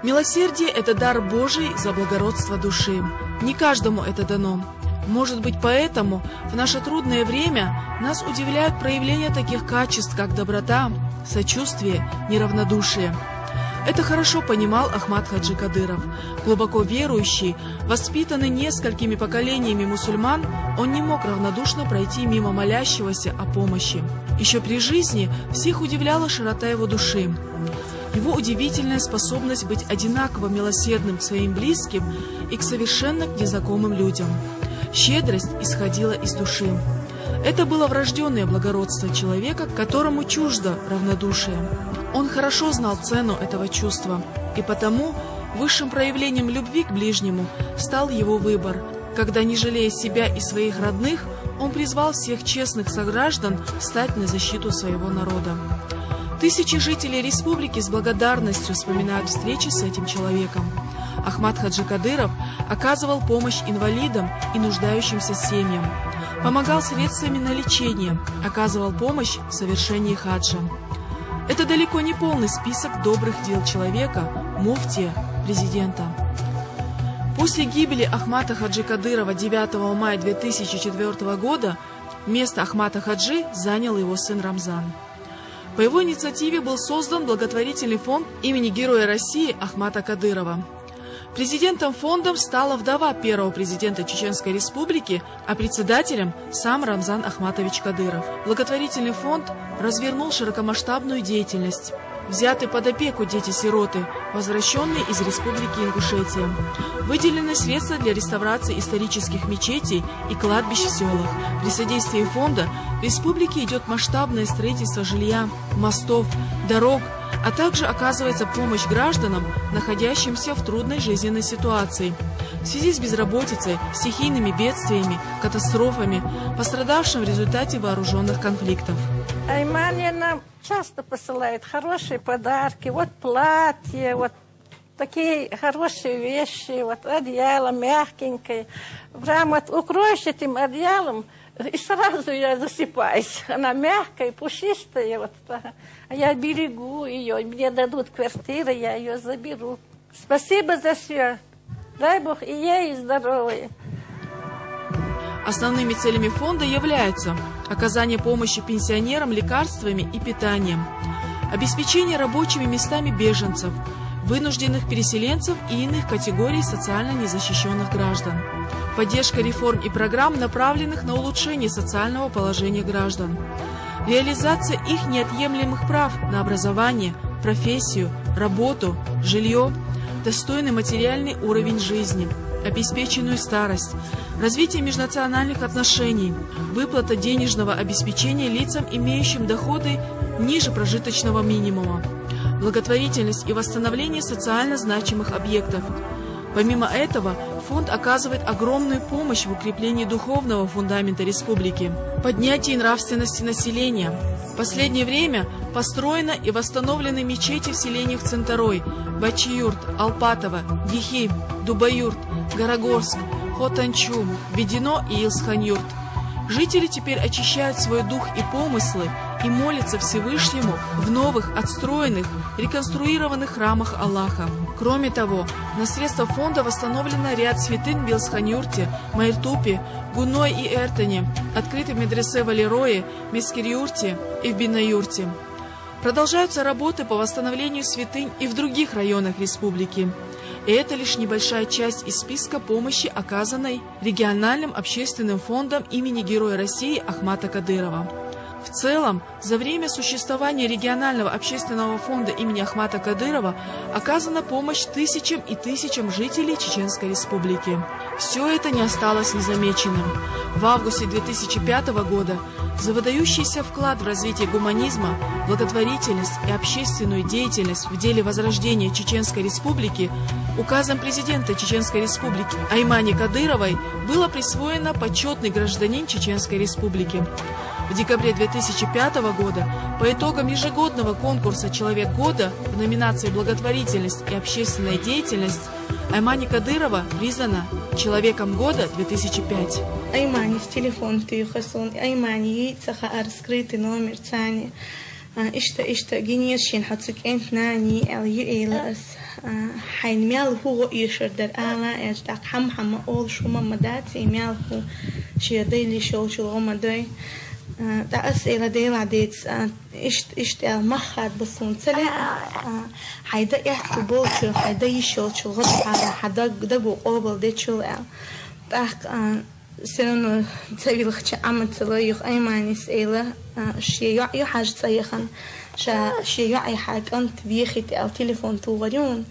Милосердие – это дар Божий за благородство души. Не каждому это дано. Может быть, поэтому в наше трудное время нас удивляют проявления таких качеств, как доброта, сочувствие, неравнодушие. Это хорошо понимал Ахмад Хаджи Кадыров. Глубоко верующий, воспитанный несколькими поколениями мусульман, он не мог равнодушно пройти мимо молящегося о помощи. Еще при жизни всех удивляла широта его души. Его удивительная способность быть одинаково милосердным к своим близким и к совершенно незнакомым людям. Щедрость исходила из души. Это было врожденное благородство человека, которому чуждо равнодушие. Он хорошо знал цену этого чувства, и потому высшим проявлением любви к ближнему стал его выбор, когда, не жалея себя и своих родных, он призвал всех честных сограждан встать на защиту своего народа. Тысячи жителей республики с благодарностью вспоминают встречи с этим человеком. Ахмад Хаджи Кадыров оказывал помощь инвалидам и нуждающимся семьям, помогал средствами на лечение, оказывал помощь в совершении хаджа. Это далеко не полный список добрых дел человека, муфтия, президента. После гибели Ахмада Хаджи Кадырова 9 мая 2004 года место Ахмада Хаджи занял его сын Рамзан. По его инициативе был создан благотворительный фонд имени Героя России Ахмада Кадырова. Президентом фонда стала вдова первого президента Чеченской Республики, а председателем сам Рамзан Ахматович Кадыров. Благотворительный фонд развернул широкомасштабную деятельность. Взяты под опеку дети-сироты, возвращенные из Республики Ингушетия. Выделены средства для реставрации исторических мечетей и кладбищ в селах. При содействии фонда в республике идет масштабное строительство жилья, мостов, дорог, а также оказывается помощь гражданам, находящимся в трудной жизненной ситуации в связи с безработицей, стихийными бедствиями, катастрофами, пострадавшим в результате вооруженных конфликтов. Аймания нам часто посылает хорошие подарки, вот платье, вот такие хорошие вещи, вот одеяло мягенькое. Прям вот укроешь этим одеялом, и сразу я засыпаюсь. Она мягкая, пушистая, вот. А я берегу ее, мне дадут квартиру, я ее заберу. Спасибо за все. Дай Бог и ей здоровья. Основными целями фонда являются оказание помощи пенсионерам лекарствами и питанием, обеспечение рабочими местами беженцев, вынужденных переселенцев и иных категорий социально незащищенных граждан, поддержка реформ и программ, направленных на улучшение социального положения граждан, реализация их неотъемлемых прав на образование, профессию, работу, жилье, достойный материальный уровень жизни, обеспеченную старость, развитие межнациональных отношений, выплата денежного обеспечения лицам, имеющим доходы ниже прожиточного минимума, благотворительность и восстановление социально значимых объектов. Помимо этого, фонд оказывает огромную помощь в укреплении духовного фундамента республики, поднятии нравственности населения. В последнее время построены и восстановлены мечети в селениях Центарой, Бачиюрт, Алпатово, Гихи, Дубаюрт, Горогорск, Хотанчу, Ведино и Илсханюрт. Жители теперь очищают свой дух и помыслы и молятся Всевышнему в новых, отстроенных, реконструированных храмах Аллаха. Кроме того, на средства фонда восстановлено ряд святынь в Белсханюрте, Майртупе, Гуной и Эртане, открыты в медресе Валерое, Мескирюрте и в Бинаюрте. Продолжаются работы по восстановлению святынь и в других районах республики. И это лишь небольшая часть из списка помощи, оказанной региональным общественным фондом имени Героя России Ахмада Кадырова. В целом, за время существования регионального общественного фонда имени Ахмада Кадырова оказана помощь тысячам и тысячам жителей Чеченской Республики. Все это не осталось незамеченным. В августе 2005 года за выдающийся вклад в развитие гуманизма, благотворительность и общественную деятельность в деле возрождения Чеченской Республики указом президента Чеченской Республики Аймани Кадыровой было присвоено почетный гражданин Чеченской Республики. В декабре 2005 года по итогам ежегодного конкурса «Человек года» в номинации «Благотворительность и общественная деятельность» Аймани Кадырова признана «Человеком года 2005». Аймани в телефон тихосон, Аймани яйца раскрытый номер цани. إشتا جنيشين حتسك أنت ناني اليئلس حين ميال هو يشردر آلا أجدك حم أول شو ما مداتي ميال هو شيء لي شو غما داي دا أسئلة ديل عديت إشت المخاد بصون سلة حيدا يحكي بولشو حيدا يشول شو غد حدا دقو قبل ديت شو تاك سنو تسوي لخش عمل تلايخ أي معني سئلة شيء حاجة سيخن شيء حاجة أنت بيخيت أو تليفون توغريون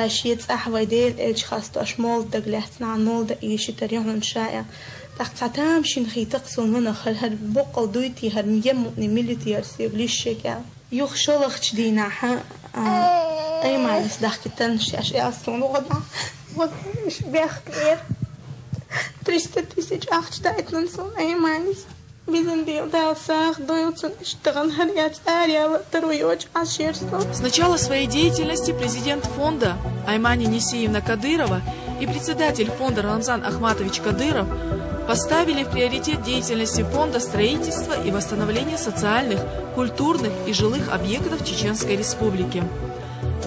شيء تأحوي ديل إيش خاصة أشمال دقلتنا عن مال دقيش تريهم شائع تقطعتهم شين خي تقصون من خل هر بقل دويتي هر ميم ملتي هرسيب ليش شكل يخ شلخ تدينا أي معني صدقتن أشياء أصلا وضع مش بيخير 300 800 أي معني С начала своей деятельности президент фонда Аймани Несиевна Кадырова и председатель фонда Рамзан Ахматович Кадыров поставили в приоритет деятельности фонда строительство и восстановление социальных, культурных и жилых объектов Чеченской Республики,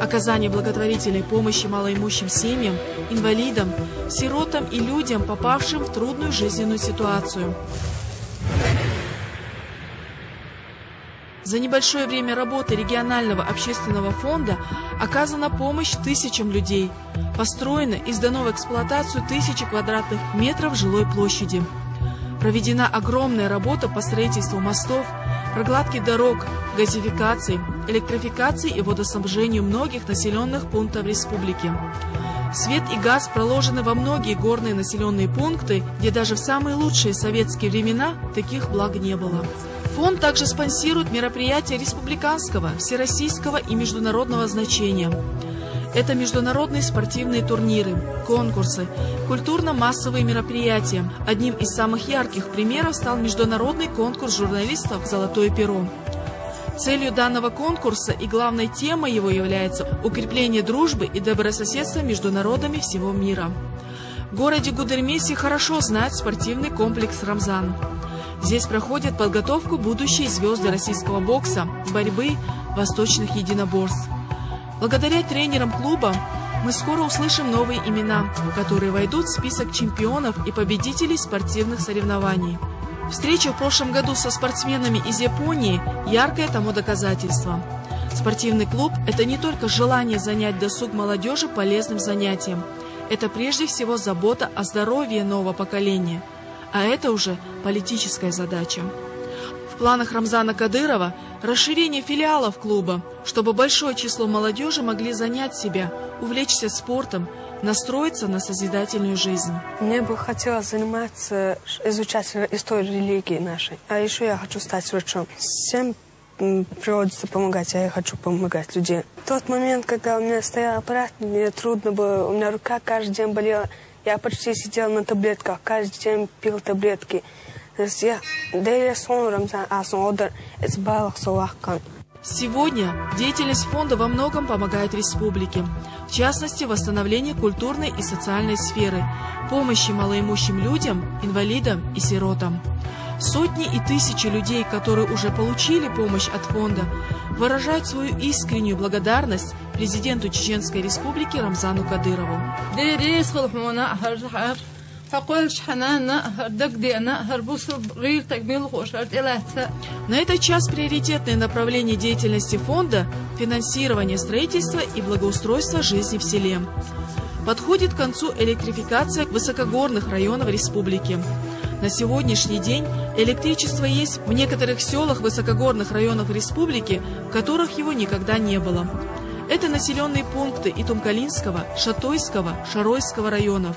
оказание благотворительной помощи малоимущим семьям, инвалидам, сиротам и людям, попавшим в трудную жизненную ситуацию. За небольшое время работы регионального общественного фонда оказана помощь тысячам людей, построено и сдано в эксплуатацию 1000 квадратных метров жилой площади. Проведена огромная работа по строительству мостов, прокладке дорог, газификации, электрификации и водоснабжению многих населенных пунктов республики. Свет и газ проложены во многие горные населенные пункты, где даже в самые лучшие советские времена таких благ не было. Фонд также спонсирует мероприятия республиканского, всероссийского и международного значения. Это международные спортивные турниры, конкурсы, культурно-массовые мероприятия. Одним из самых ярких примеров стал международный конкурс журналистов «Золотое перо». Целью данного конкурса и главной темой его является укрепление дружбы и добрососедства между народами всего мира. В городе Гудермесе хорошо знают спортивный комплекс «Рамзан». Здесь проходят подготовку будущие звезды российского бокса, борьбы, восточных единоборств. Благодаря тренерам клуба мы скоро услышим новые имена, которые войдут в список чемпионов и победителей спортивных соревнований. Встреча в прошлом году со спортсменами из Японии – яркое тому доказательство. Спортивный клуб – это не только желание занять досуг молодежи полезным занятием. Это прежде всего забота о здоровье нового поколения. А это уже политическая задача. В планах Рамзана Кадырова расширение филиалов клуба, чтобы большое число молодежи могли занять себя, увлечься спортом, настроиться на созидательную жизнь. Мне бы хотелось заниматься, изучать историю религии нашей. А еще я хочу стать врачом. Всем приходится помогать, а я хочу помогать людям. В тот момент, когда у меня стоял аппарат, мне трудно было, у меня рука каждый день болела. Я почти сидел на таблетках, каждый день пил таблетки. Сегодня деятельность фонда во многом помогает республике, в частности, восстановлению культурной и социальной сферы, помощи малоимущим людям, инвалидам и сиротам. Сотни и тысячи людей, которые уже получили помощь от фонда, выражают свою искреннюю благодарность президенту Чеченской Республики Рамзану Кадырову. На этот час приоритетное направление деятельности фонда – финансирование строительства и благоустройства жизни в селе. Подходит к концу электрификация высокогорных районов республики. На сегодняшний день электричество есть в некоторых селах высокогорных районов республики, в которых его никогда не было. Это населенные пункты Итумкалинского, Шатойского, Шаройского районов.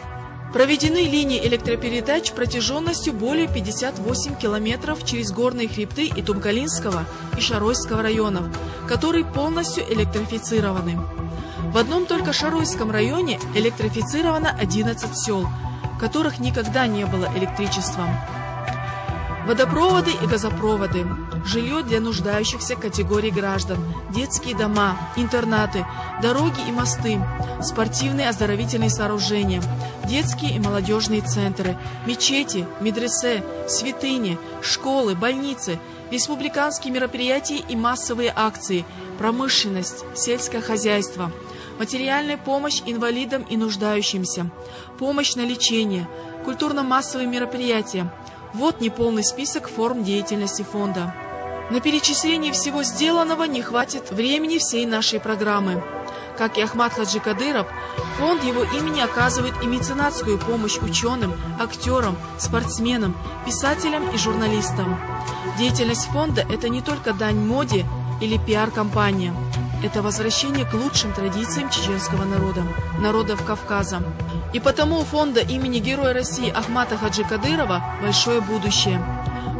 Проведены линии электропередач протяженностью более 58 километров через горные хребты Итумкалинского и Шаройского районов, которые полностью электрифицированы. В одном только Шаройском районе электрифицировано 11 сел, в которых никогда не было электричества. Водопроводы и газопроводы, жилье для нуждающихся категорий граждан, детские дома, интернаты, дороги и мосты, спортивные оздоровительные сооружения, детские и молодежные центры, мечети, медресе, святыни, школы, больницы, республиканские мероприятия и массовые акции, промышленность, сельское хозяйство, материальная помощь инвалидам и нуждающимся, помощь на лечение, культурно-массовые мероприятия. Вот неполный список форм деятельности фонда. На перечисление всего сделанного не хватит времени всей нашей программы. Как и Ахмат Хаджи Кадыров, фонд его имени оказывает и меценатскую помощь ученым, актерам, спортсменам, писателям и журналистам. Деятельность фонда – это не только дань моде или пиар-компания. Это возвращение к лучшим традициям чеченского народа, народов Кавказа. И потому у фонда имени Героя России Ахмата Хаджи Кадырова большое будущее.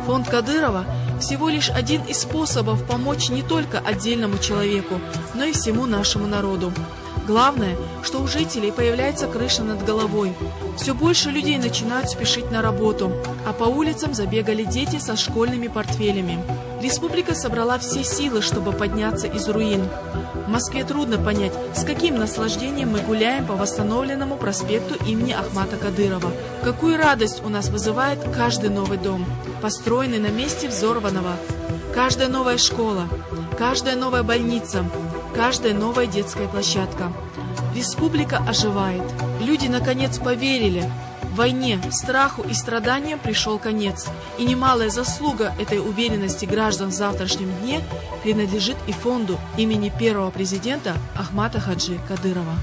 Фонд Кадырова – всего лишь один из способов помочь не только отдельному человеку, но и всему нашему народу. Главное, что у жителей появляется крыша над головой. Все больше людей начинают спешить на работу, а по улицам забегали дети со школьными портфелями. Республика собрала все силы, чтобы подняться из руин. В Москве трудно понять, с каким наслаждением мы гуляем по восстановленному проспекту имени Ахмата Кадырова. Какую радость у нас вызывает каждый новый дом, построенный на месте взорванного. Каждая новая школа, каждая новая больница, каждая новая детская площадка. Республика оживает. Люди наконец поверили. Войне, страху и страданиям пришел конец. И немалая заслуга этой уверенности граждан в завтрашнем дне принадлежит и фонду имени первого президента Ахмата Хаджи Кадырова.